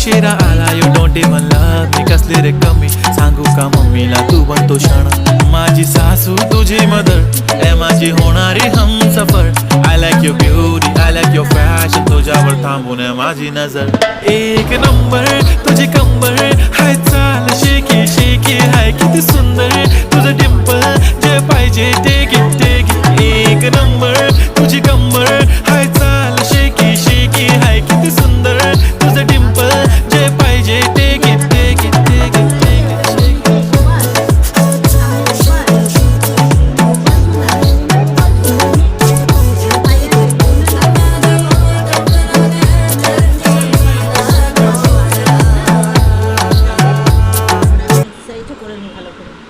उशिरा आला you don't even love me कसली रे कमी सांगू का मम्मीला तू बनतो क्षण माझी सासू तुझी मदर ए माझी होणारी Humsafar I like your beauty I like your fashion तुझ्यावर थांबून आहे माझी नजर एक नंबर तुझी कंबर हाय चाल शेकी शेकी हाय किती सुंदर तुझं डिंपल जे पाहिजे ते घे एक नंबर तुझी कंबर हाय चाल शेकी शेकी हाय किती सुंदर तुझं डिंपल जे पाहिजे ते घे করে নি ভালো করে।